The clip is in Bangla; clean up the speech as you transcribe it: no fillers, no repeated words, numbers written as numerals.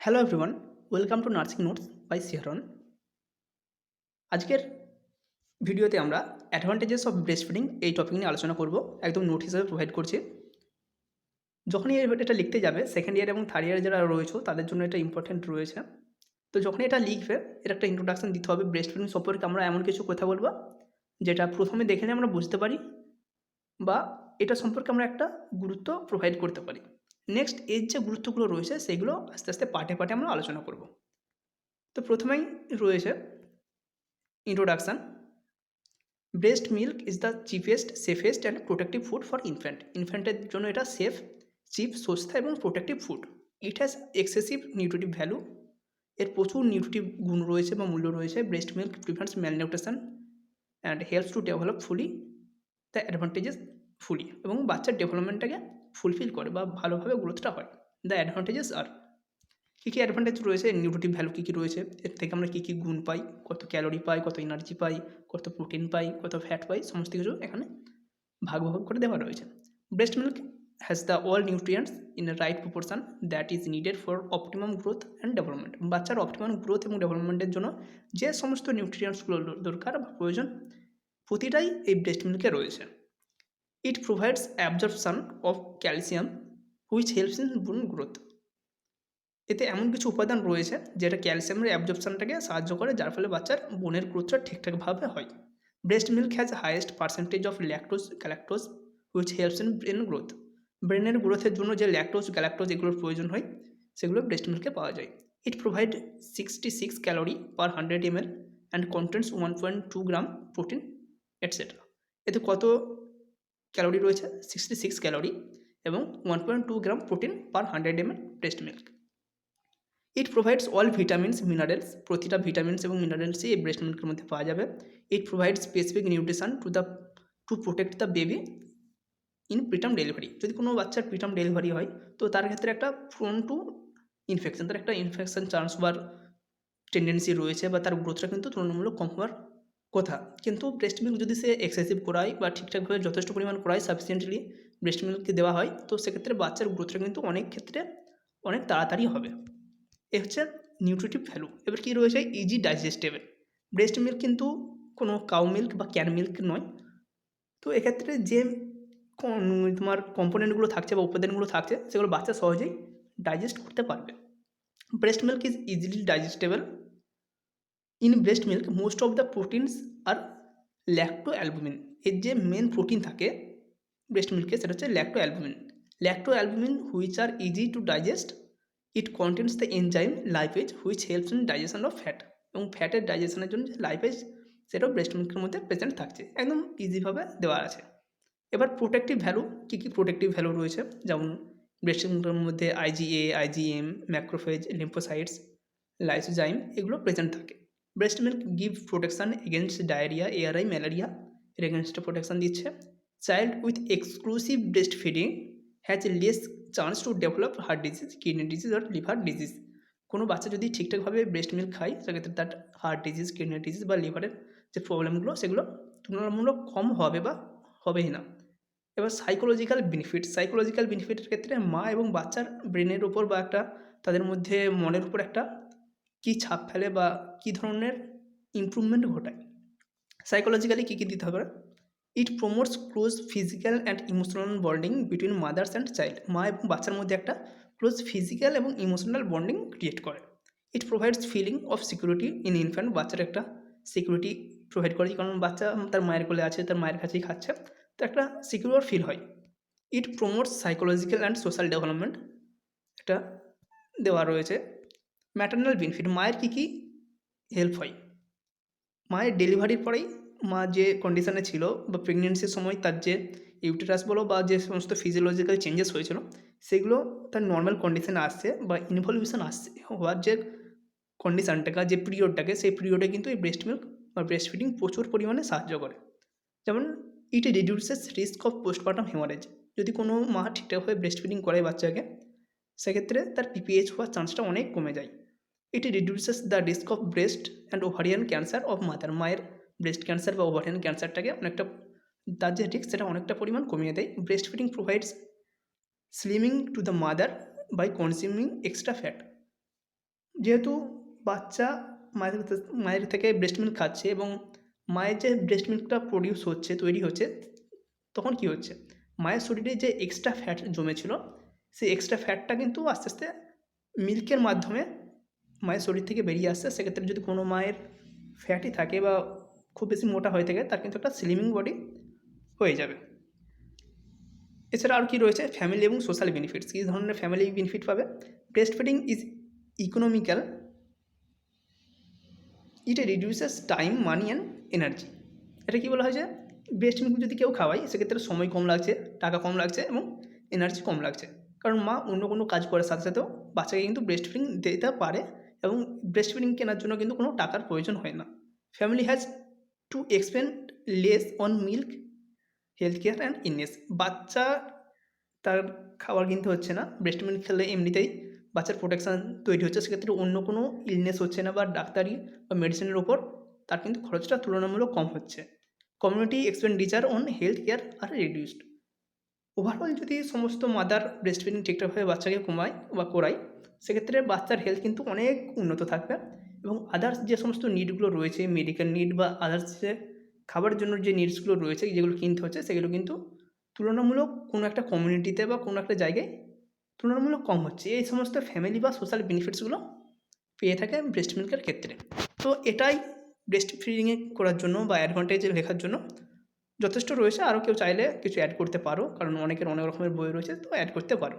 Hello everyone, welcome to nursing notes by Shiharan. আজকের ভিডিওতে আমরা অ্যাডভান্টেজেস অফ ব্রেস্ট ফিডিং এই টপিক নিয়ে আলোচনা করব। একদম নোট হিসেবে প্রোভাইড করছি। যখনই এটা লিখতে যাবে সেকেন্ড ইয়ার এবং থার্ড ইয়ার যারা রয়েছে তাদের জন্য এটা ইম্পর্টেন্ট রয়েছে। তো যখনই এটা লিখবে এর একটা ইন্ট্রোডাকশন দিতে হবে। ব্রেস্ট ফিডিং সম্পর্কে আমরা এমন কিছু কথা বলবো যেটা প্রথমে দেখে আমরা বুঝতে পারি বা এটা সম্পর্কে আমরা একটা গুরুত্ব প্রোভাইড করতে পারি। নেক্সট এর যে গুরুত্বগুলো রয়েছে সেগুলো আস্তে আস্তে পার্টে পার্টে আমরা আলোচনা করব। তো প্রথমেই রয়েছে introduction. Breast milk is the cheapest, safest and protective food for infant. ইনফ্যান্টের জন্য এটা সেফ, চিপ, সস্তা এবং protective food. It has excessive nutritive value. এর প্রচুর নিউট্রিটিভ গুণ রয়েছে বা মূল্য রয়েছে। Breast milk prevents malnutrition and helps to develop fully the advantages fully, এবং বাচ্চার ডেভেলপমেন্টটাকে ফুলফিল করে বা ভালোভাবে গ্রোথটা হয়। দ্য অ্যাডভান্টেজেস আর কী কী অ্যাডভান্টেজ রয়েছে, নিউট্রিটিভ ভ্যালু কী কী রয়েছে, এর থেকে আমরা কী কী গুণ পাই, কত ক্যালোরি পাই, কত এনার্জি পাই, কত প্রোটিন পাই, কত ফ্যাট পাই, সমস্ত কিছু এখানে ভাগ ভাগ করে দেওয়া রয়েছে। Breast milk has the all nutrients in a right proportion that is needed for optimum growth and development. বাচ্চার অপটিমাম গ্রোথ এবং ডেভেলপমেন্টের জন্য যে সমস্ত নিউট্রিয়েন্টসগুলো দরকার বা প্রয়োজন প্রতিটাই এই ব্রেস্ট মিল্কে রয়েছে। ইট provides absorption of calcium which helps in বোন গ্রোথ। এতে এমন কিছু উপাদান রয়েছে যেটা ক্যালসিয়ামের অ্যাবজর্পশনটাকে সাহায্য করে, যার ফলে বাচ্চার বোনের গ্রোথটা ঠিকঠাকভাবে হয়। Breast milk has highest percentage of lactose galactose which helps in brain growth. ব্রেনের গ্রোথের জন্য যে ল্যাকটোজ গ্যালাক্টোজ এগুলোর প্রয়োজন হয় সেগুলো ব্রেস্ট মিল্কে পাওয়া যায়। It provide 66 calorie per 100 ml and contents 1.2 gram protein etcetera. এতে কত ক্যালোরি রয়েছে? 66 ক্যালোরি এবং 1.2 gram protein per 100 ml breast milk. It provides all vitamins minerals. প্রতিটা ভিটামিনস এবং মিনারেলসই এই ব্রেস্ট মিল্কের মধ্যে পাওয়া যাবে। It provides specific nutrition to protect the baby in preterm delivery. যদি কোনো বাচ্চার প্রিটার্ম ডেলিভারি হয় তো তার ক্ষেত্রে একটা প্রোন টু ইনফেকশন, তার একটা ইনফেকশন চান্স হওয়ার টেন্ডেন্সি রয়েছে বা তার গ্রোথটা কিন্তু তুলনামূলক কম হওয়ার কথা। কিন্তু ব্রেস্ট মিল্ক যদি সে এক্সেসিভ করায় বা ঠিকঠাকভাবে যথেষ্ট পরিমাণ করায়, সাফিসিয়েন্টলি ব্রেস্ট মিল্ককে দেওয়া হয়, তো সেক্ষেত্রে বাচ্চার গ্রোথটা কিন্তু অনেক ক্ষেত্রে অনেক তাড়াতাড়ি হবে। এ হচ্ছে নিউট্রিটিভ ভ্যালু। এবার কী রয়েছে? Easy digestible. ব্রেস্ট মিল্ক কিন্তু কোনো কাউ মিল্ক বা ক্যান মিল্ক নয়। তো এক্ষেত্রে যে তোমার কম্পোনেন্টগুলো থাকছে বা উপাদানগুলো থাকছে সেগুলো বাচ্চা সহজেই ডাইজেস্ট করতে পারবে। Breast milk is easily digestible. In breast milk most of the proteins are lacto albumin. এর যে মেন প্রোটিন থাকে ব্রেস্ট মিল্কে সেটা হচ্ছে lacto albumin. Lacto albumin which are easy to digest. It contents the enzyme lipase which helps in digestion of fat. এবং ফ্যাটের ডাইজেশনের জন্য যে লাইপেজ সেটাও ব্রেস্ট মিল্কের মধ্যে প্রেজেন্ট থাকছে, একদম ইজিভাবে দেওয়া আছে। এবার প্রোটেক্টিভ ভ্যালু, কী কী প্রোটেক্টিভ ভ্যালু রয়েছে, যেমন ব্রেস্ট মিল্কের মধ্যে IgA, IgM, macrophage, lymphocytes, lysozyme এগুলো প্রেজেন্ট থাকে। Breast milk give protection against diarrhoea, ARI, malaria এর এগেনস্টে প্রোটেকশান দিচ্ছে। Child with exclusive breast feeding has less chance to develop heart disease, kidney disease আর লিভার ডিজিজ। কোনো বাচ্চা যদি ঠিকঠাকভাবে ব্রেস্ট মিল্ক খায় সেক্ষেত্রে তার হার্ট ডিজিজ, কিডনি ডিজিজ বা লিভারের যে প্রবলেমগুলো সেগুলো তুলনামূলক কম হবে বা হবেই না। এবার সাইকোলজিক্যাল বেনিফিট। সাইকোলজিক্যাল বেনিফিটের ক্ষেত্রে মা এবং বাচ্চার ব্রেনের উপর বা একটা তাদের মধ্যে মনের উপর একটা কী ছাপ ফেলে বা কী ধরনের ইমপ্রুভমেন্ট ঘটায়। সাইকোলজিক্যালি কী কী দিতে হবে? It promotes close physical and emotional bonding between mothers and child. মা এবং বাচ্চার মধ্যে একটা ক্লোজ ফিজিক্যাল এবং ইমোশনাল বন্ডিং ক্রিয়েট করে। It provides feeling of security in infant. বাচ্চার একটা সিকিউরিটি প্রোভাইড করে, কারণ বাচ্চা তার মায়ের কোলে আছে, তার মায়ের কাছেই খাচ্ছে, তো একটা সিকিউর ফিল হয়। It promotes psychological and social development, এটা দেওয়া রয়েছে। ম্যাটার্নাল বেনিফিট, মায়ের কী কী হেল্প হয়? মায়ের ডেলিভারির পরেই মা যে কন্ডিশানে ছিল বা প্রেগনেন্সির সময় তার যে ইউটেরাস বলো বা যে সমস্ত ফিজিওলজিক্যাল চেঞ্জেস হয়েছিল সেগুলো তার নর্মাল কন্ডিশানে আসছে বা ইনভলিউশন আসছে হওয়ার যে কন্ডিশানটাকে, যে পিরিয়ডটাকে, সেই পিরিয়ডে কিন্তু এই ব্রেস্ট মিল্ক বা ব্রেস্ট ফিডিং প্রচুর পরিমাণে সাহায্য করে। যেমন ইট reduces risk of postpartum haemorrhage. যদি কোনো মা ঠিকঠাকভাবে ব্রেস্ট ফিডিং করে বাচ্চাকে, সেক্ষেত্রে তার পিপিএইচ হওয়ার চান্সটা অনেক কমে যায়। It reduces the risk of breast and ovarian cancer of mother. মায়ের ব্রেস্ট ক্যান্সার বা ওভারিয়ান ক্যান্সারটাকে অনেকটা, তার যে রিস্ক সেটা অনেকটা পরিমাণ কমিয়ে দেয়। Breast feeding provides slimming to the mother by consuming extra fat. যেহেতু বাচ্চা মায়ের থেকে ব্রেস্ট মিল্ক খাচ্ছে এবং মায়ের যে ব্রেস্ট মিল্কটা প্রডিউস হচ্ছে, তৈরি হচ্ছে, তখন কী হচ্ছে? মায়ের শরীরে যে এক্সট্রা ফ্যাট জমেছিল, সেই এক্সট্রা ফ্যাটটা কিন্তু আস্তে, আস্তে মিল্কের মাধ্যমে মায়ের শরীর থেকে বেরিয়ে আসছে। সেক্ষেত্রে যদি কোনো মায়ের ফ্যাটি থাকে বা খুব বেশি মোটা হয়ে থাকে, তার কিন্তু একটা স্লিমিং বডি হয়ে যাবে। এছাড়া আর কী রয়েছে? ফ্যামিলি এবং সোশ্যাল বেনিফিটস। কী ধরনের ফ্যামিলি বেনিফিট পাবে? Breast feeding is economical, it reduces time, money and energy. এটা কী বলা হয় যে ব্রেস্ট মিল্ক যদি কেউ খাওয়ায়, সেক্ষেত্রে সময় কম লাগছে, টাকা কম লাগছে এবং এনার্জি কম লাগছে। কারণ মা অন্য কোনো কাজ করার সাথে সাথেও বাচ্চাকে কিন্তু ব্রেস্ট ফিডিং দিতে পারে এবং ব্রেস্ট ফিডিং কেনার জন্য কিন্তু কোনো টাকার প্রয়োজন হয় না। Family has to expend less on milk, health care and illness. বাচ্চা তার খাবার কিনতে হচ্ছে না, ব্রেস্ট মিল্ক খেলে এমনিতেই বাচ্চার প্রোটেকশান তৈরি হচ্ছে। সেক্ষেত্রে অন্য কোনো ইলনেস হচ্ছে না বা ডাক্তারি বা মেডিসিনের ওপর তার কিন্তু খরচটা তুলনামূলক কম হচ্ছে। Community expenditure on health care are reduced. Overall যদি সমস্ত মাদার ব্রেস্ট ফিডিং ঠিকঠাকভাবে বাচ্চাকে কমায় বা করায়, সেক্ষেত্রে বাচ্চার হেলথ কিন্তু অনেক উন্নত থাকবে এবং আদার্স যে সমস্ত নিডগুলো রয়েছে, মেডিকেল নিড বা আদার্স যে খাবারের জন্য যে নিডসগুলো রয়েছে, যেগুলো কিনতে হচ্ছে, সেগুলো কিন্তু তুলনামূলক কোনো একটা কমিউনিটিতে বা কোনো একটা জায়গায় তুলনামূলক কম হচ্ছে। এই সমস্ত ফ্যামিলি বা সোশ্যাল বেনিফিটসগুলো পেয়ে থাকে ব্রেস্ট মিল্কের ক্ষেত্রে। তো এটাই ব্রেস্ট ফিডিংয়ে করার জন্য বা অ্যাডভান্টেজ লেখার জন্য যথেষ্ট রয়েছে। আরও কেউ চাইলে কিছু অ্যাড করতে পারো, কারণ অনেকের অনেক রকমের বই রয়েছে, তো অ্যাড করতে পারো।